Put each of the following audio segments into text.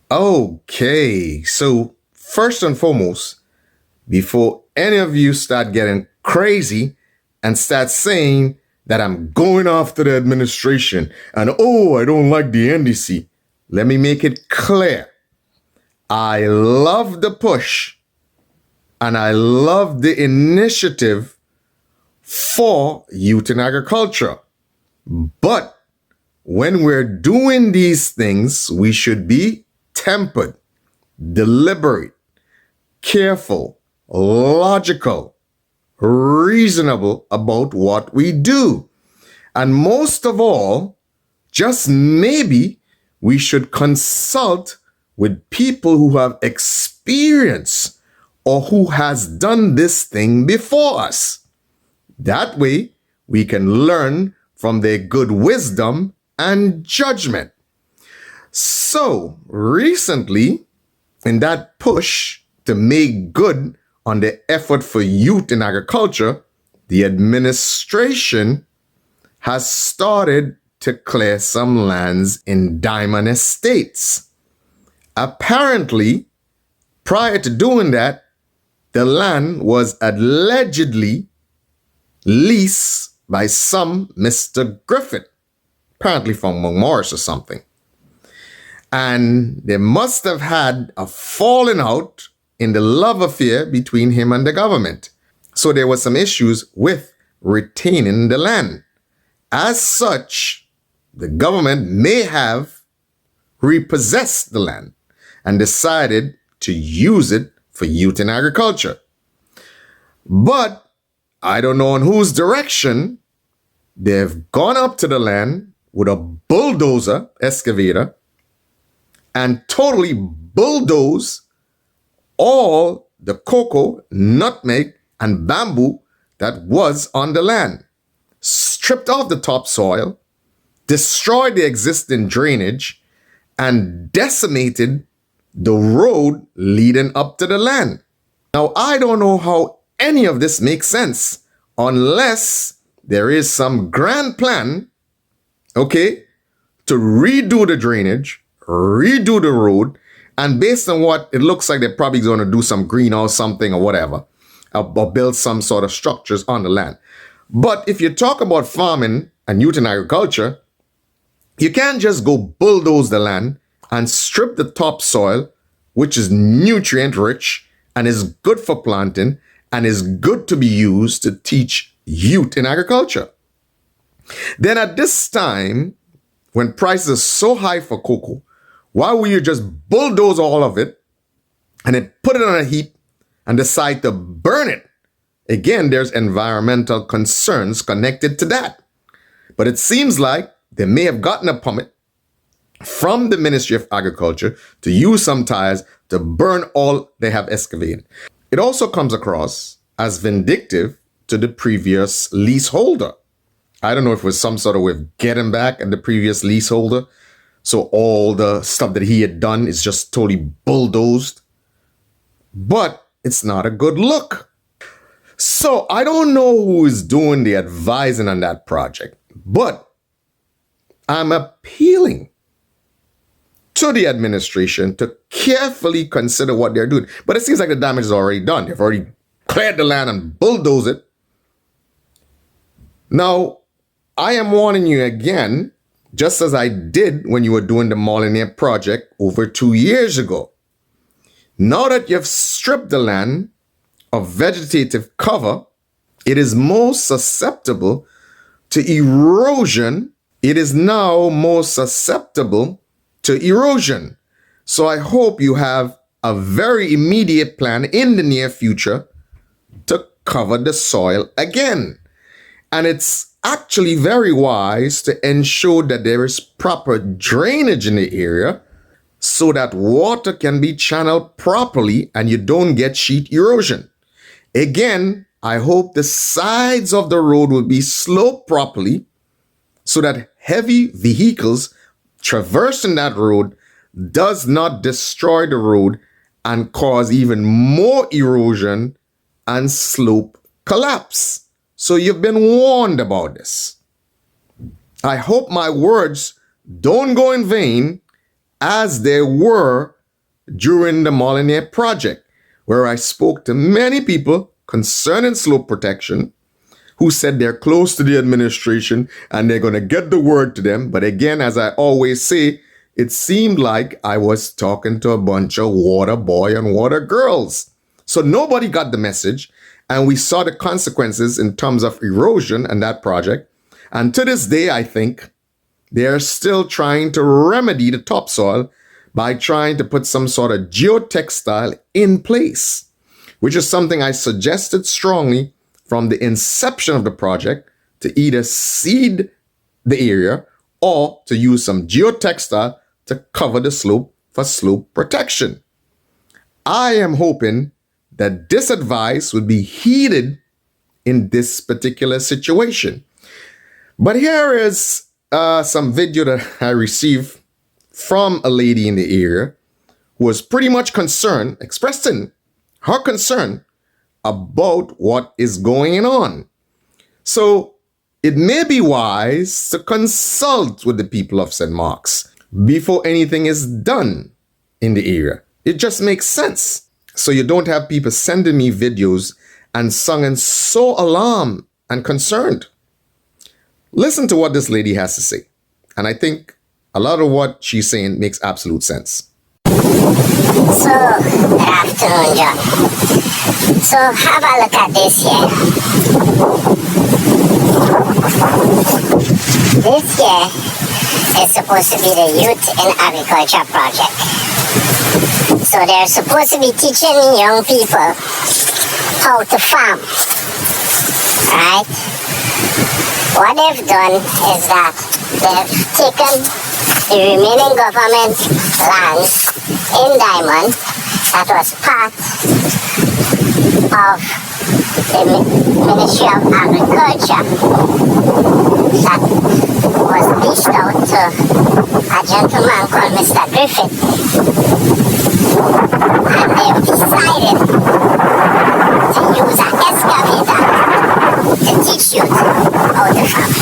Okay, so first and foremost, before any of you start getting crazy and start saying that I'm going after the administration and oh, I don't like the NDC, let me make it clear. I love the push and I love the initiative for youth in agriculture. But when we're doing these things, we should be tempered, deliberate, careful, logical, reasonable about what we do. And most of all, just maybe we should consult with people who have experience or who has done this thing before us. That way, we can learn from their good wisdom and judgment. So, recently, in that push to make good on the effort for youth in agriculture, the administration has started to clear some lands in diamond estates. Apparently, prior to doing that, the land was allegedly leased by some Mr. Griffith, apparently from Morris or something. And they must have had a falling out in the love affair between him and the government. So there were some issues with retaining the land. As such, the government may have repossessed the land and decided to use it for youth in agriculture. But I don't know in whose direction they've gone up to the land with a bulldozer excavator and totally bulldoze all the cocoa, nutmeg, and bamboo that was on the land, stripped off the topsoil, destroyed the existing drainage, and decimated the road leading up to the land. Now, I don't know how any of this makes sense unless there is some grand plan, okay, to redo the drainage, redo the road, and based on what it looks like, they're probably going to do some greenhouse something or whatever, or build some sort of structures on the land. But if you talk about farming and youth in agriculture, you can't just go bulldoze the land and strip the topsoil, which is nutrient rich and is good for planting and is good to be used to teach youth in agriculture. Then at this time, when prices are so high for cocoa, why would you just bulldoze all of it and then put it on a heap and decide to burn it? Again, there's environmental concerns connected to that. But it seems like they may have gotten a permit from the Ministry of Agriculture to use some tires to burn all they have excavated. It also comes across as vindictive to the previous leaseholder. I don't know if it was some sort of way of getting back at the previous leaseholder. So all the stuff that he had done is just totally bulldozed. But it's not a good look. So I don't know who is doing the advising on that project, but I'm appealing to the administration to carefully consider what they're doing. But it seems like the damage is already done. They've already cleared the land and bulldozed it. Now, I am warning you again, just as I did when you were doing the Molyneux project over 2 years ago. Now that you've stripped the land of vegetative cover, it is most susceptible to erosion. It is now most susceptible to erosion. So I hope you have a very immediate plan in the near future to cover the soil again. And it's actually very wise to ensure that there is proper drainage in the area so that water can be channeled properly and you don't get sheet erosion. Again, I hope the sides of the road will be sloped properly so that heavy vehicles traversing that road does not destroy the road and cause even more erosion and slope collapse. So you've been warned about this. I hope my words don't go in vain, as there were during the Molyneux project, where I spoke to many people concerning slope protection who said they're close to the administration and they're going to get the word to them. But again, as I always say, it seemed like I was talking to a bunch of water boy and water girls. So nobody got the message, and we saw the consequences in terms of erosion and that project. And to this day, I think they're still trying to remedy the topsoil by trying to put some sort of geotextile in place, which is something I suggested strongly from the inception of the project, to either seed the area or to use some geotextile to cover the slope for slope protection. I am hoping that this advice would be heeded in this particular situation. But here is some video that I received from a lady in the area who was pretty much concerned, expressing her concern about what is going on. So it may be wise to consult with the people of St. Mark's before anything is done in the area. It just makes sense. So you don't have people sending me videos and sounding so alarmed and concerned. Listen to what this lady has to say. And I think a lot of what she's saying makes absolute sense. So, good afternoon, John. So, have a look at this here. This here is supposed to be the Youth in Agriculture project. So, they're supposed to be teaching young people how to farm. Right? What they've done is that they've taken the remaining government lands in Diamond that was part of the Ministry of Agriculture that was leased out to a gentleman called Mr. Griffith. And they've decided to use an excavator to teach youth how to farm.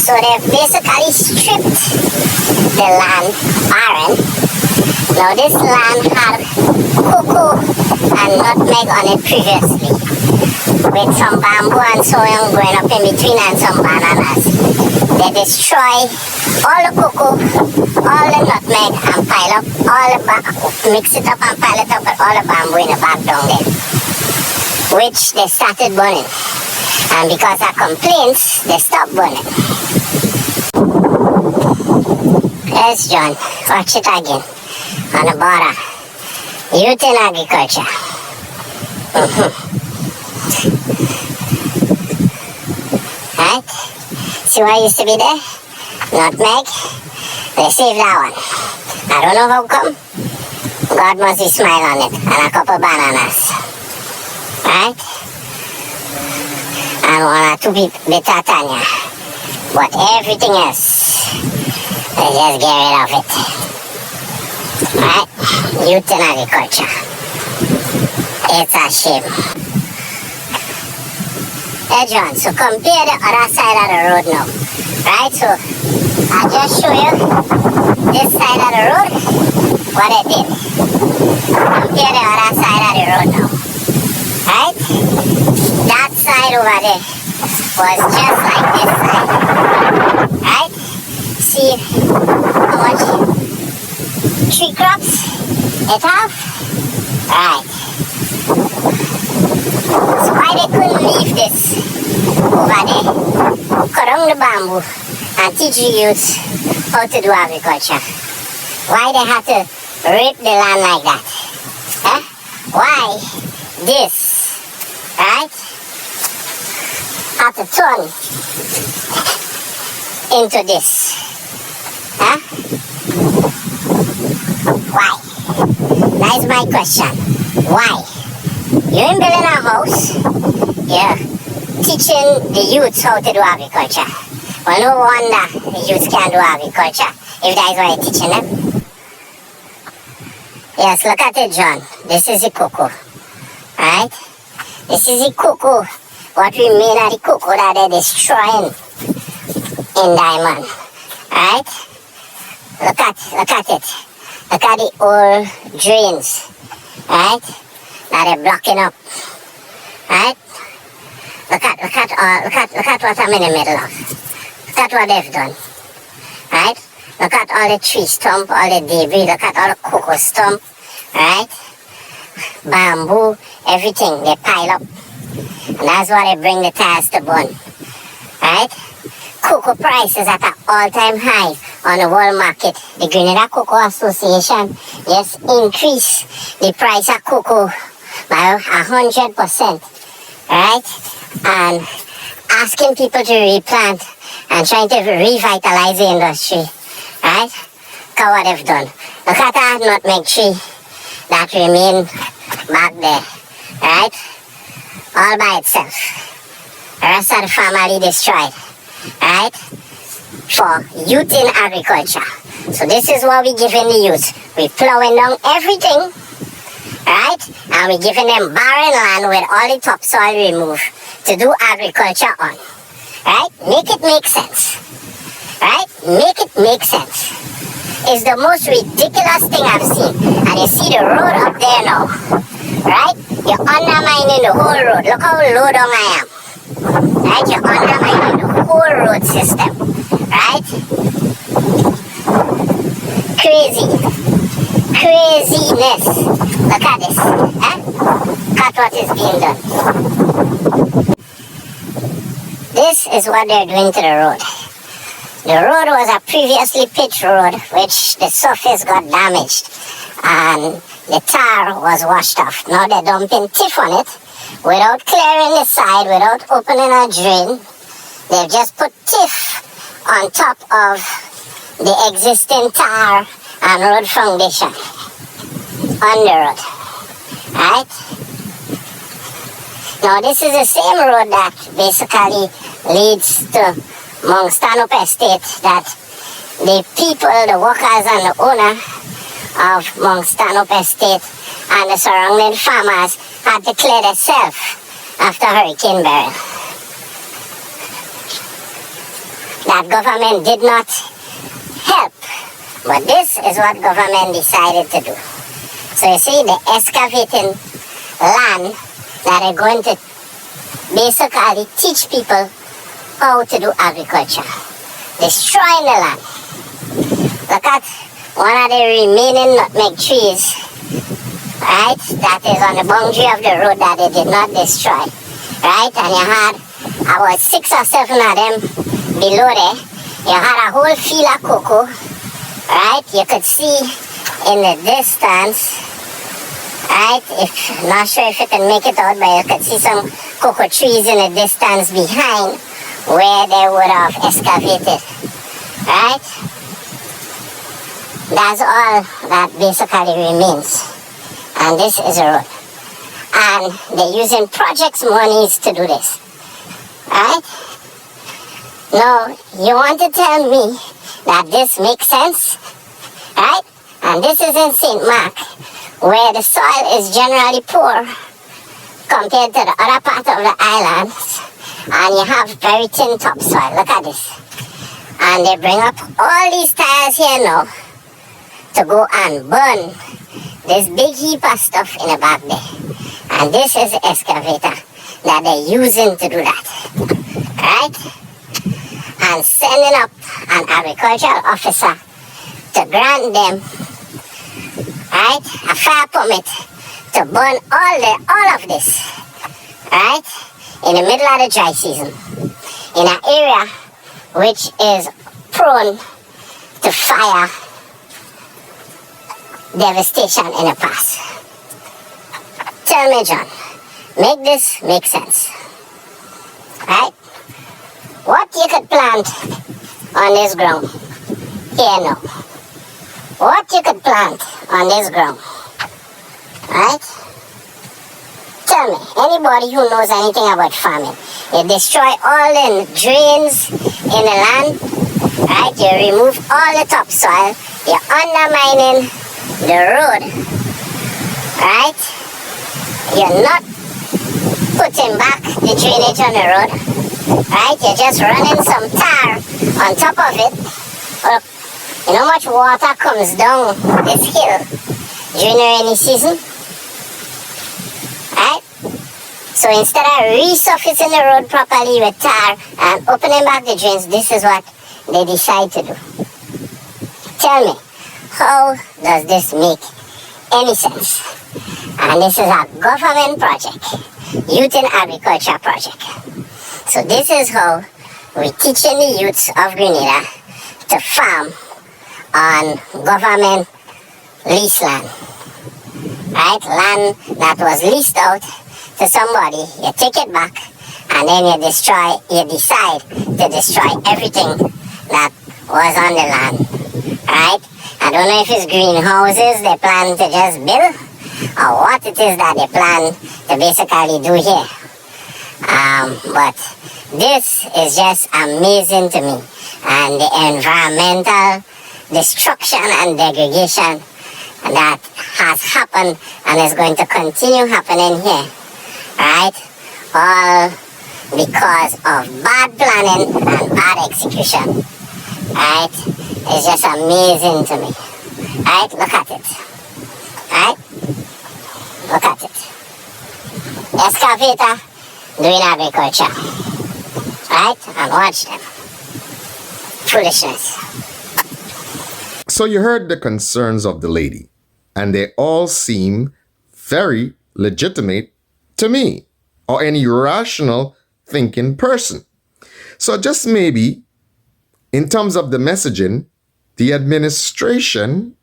So they've basically stripped the land barren. Now this land had cocoa and nutmeg on it previously, with some bamboo and soyang growing up in between and some bananas. They destroy all the cocoa, all the nutmeg, and pile up all the mix it up and pile it up with all the bamboo in the back down there, which they started burning. And because of complaints, they stopped burning. Yes, John, watch it again. On the border. Youth in Agriculture. Right? See what used to be there? Nutmeg. They saved that one. I don't know how come. God must be smiling on it. And a couple bananas. Right? And one or two bit of Tanya. But everything else, they just get rid of it. Right? Youth in Agriculture. It's a shame. Hey John, so compare the other side of the road now. Right? So I'll just show you this side of the road, what it did. Compare the other side of the road now. Right? That side over there was just like this side. Right? See how much tree crops it have? Right. So why they couldn't leave this over there? Cut down the bamboo and teach the youth how to do agriculture. Why they have to rape the land like that? Huh? Why this? Right? Have to turn into this. Huh? Why? That is my question. Why? You're in building a house, you're teaching the youth how to do agriculture. Well, no wonder the youth can't do agriculture if that is what you're teaching them. Yes, look at it, John. This is the cocoa. Right? This is the cocoa. What remains of the cocoa that they're destroying in Diamond. Right? Look at it. Look at the old drains, right? That they're blocking up, right? Look at what I'm in the middle of. Look at what they've done, right? Look at all the tree stump, all the debris. Look at all the cocoa stump, right? Bamboo, everything they pile up, and that's why they bring the tires to burn, right? Cocoa price is at an all-time high on the world market. The Grenada Cocoa Association just increased the price of cocoa by 100%, right? And asking people to replant and trying to revitalize the industry, right? Look at what they've done. Look at that nutmeg tree that remain back there, right? All by itself. The rest of the family destroyed, right? For youth in agriculture. So this is what we're giving the youth. We're plowing down everything, right? And we're giving them barren land with all the topsoil removed to do agriculture on, right? Make it make sense, right? Make it make sense. It's the most ridiculous thing I've seen. And you see the road up there now, right? You're undermining the whole road. Look how low down I am. Right? You're undermining the whole road system. Right? Crazy. Craziness. Look at this. Eh? Look at what is being done. This is what they're doing to the road. The road was a previously pitched road, which the surface got damaged and the tar was washed off. Now they're dumping tiff on it without clearing the side, without opening a drain. They've just put tiff on top of the existing tar and road foundation on the road, right? Now this is the same road that basically leads to Mount Stanhope Estate that the people, the workers and the owner of Mount Stanhope Estate and the surrounding farmers had to clear themselves after Hurricane Beryl. That government did not help, but this is what government decided to do. So you see, they're excavating land that are going to basically teach people how to do agriculture, destroying the land. Look at one of the remaining nutmeg trees, right, that is on the boundary of the road that they did not destroy, right, and you had about 6 or 7 of them below there. You had a whole field of cocoa, right, you could see in the distance, right, not sure if you can make it out, but you could see some cocoa trees in the distance behind where they would have excavated, right? That's all that basically remains. And this is a road. And they're using projects monies to do this, right? Now, you want to tell me that this makes sense, right? And this is in St. Mark, where the soil is generally poor compared to the other part of the island. And you have very thin topsoil. Look at this. And they bring up all these tires here now to go and burn this big heap of stuff in the back there. And this is the excavator that they're using to do that. Right? And sending up an agricultural officer to grant them, right, a fire permit to burn all of this. Right? In the middle of the dry season, in an area which is prone to fire devastation in the past. Tell me, John, make this make sense, right? What you could plant on this ground, here now, what you could plant on this ground, right? Tell me, anybody who knows anything about farming, you destroy all the drains in the land, right? You remove all the topsoil, you're undermining the road, right? You're not putting back the drainage on the road, right? You're just running some tar on top of it, or You know how much water comes down this hill during the rainy season? Right? So instead of resurfacing the road properly with tar and opening back the drains, this is what they decide to do. Tell me, how does this make any sense? And this is a government project, Youth in Agriculture project. So this is how we're teaching the youths of Grenada to farm on government lease land. Right? Land that was leased out to somebody, you take it back, and then you decide to destroy everything that was on the land. Right? I don't know if it's greenhouses they plan to just build, or what it is that they plan to basically do here. But this is just amazing to me. And the environmental destruction and degradation that has happened and is going to continue happening here, right? All because of bad planning and bad execution, right? It's just amazing to me, right? Look at it, right? Look at it. Excavator doing agriculture, right? And watch them. Foolishness. So you heard the concerns of the lady, and they all seem very legitimate to me or any rational thinking person. So just maybe, in terms of the messaging, the administration,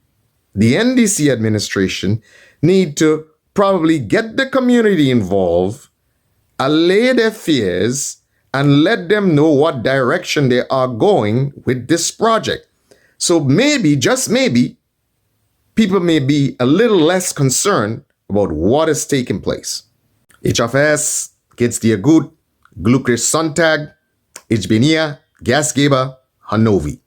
the NDC administration, need to probably get the community involved, allay their fears, and let them know what direction they are going with this project. So maybe, just maybe, people may be a little less concerned about what is taking place. HFS, geht's dir gut? Glücklich Sonntag. Ich bin hier, Gastgeber Hanovi.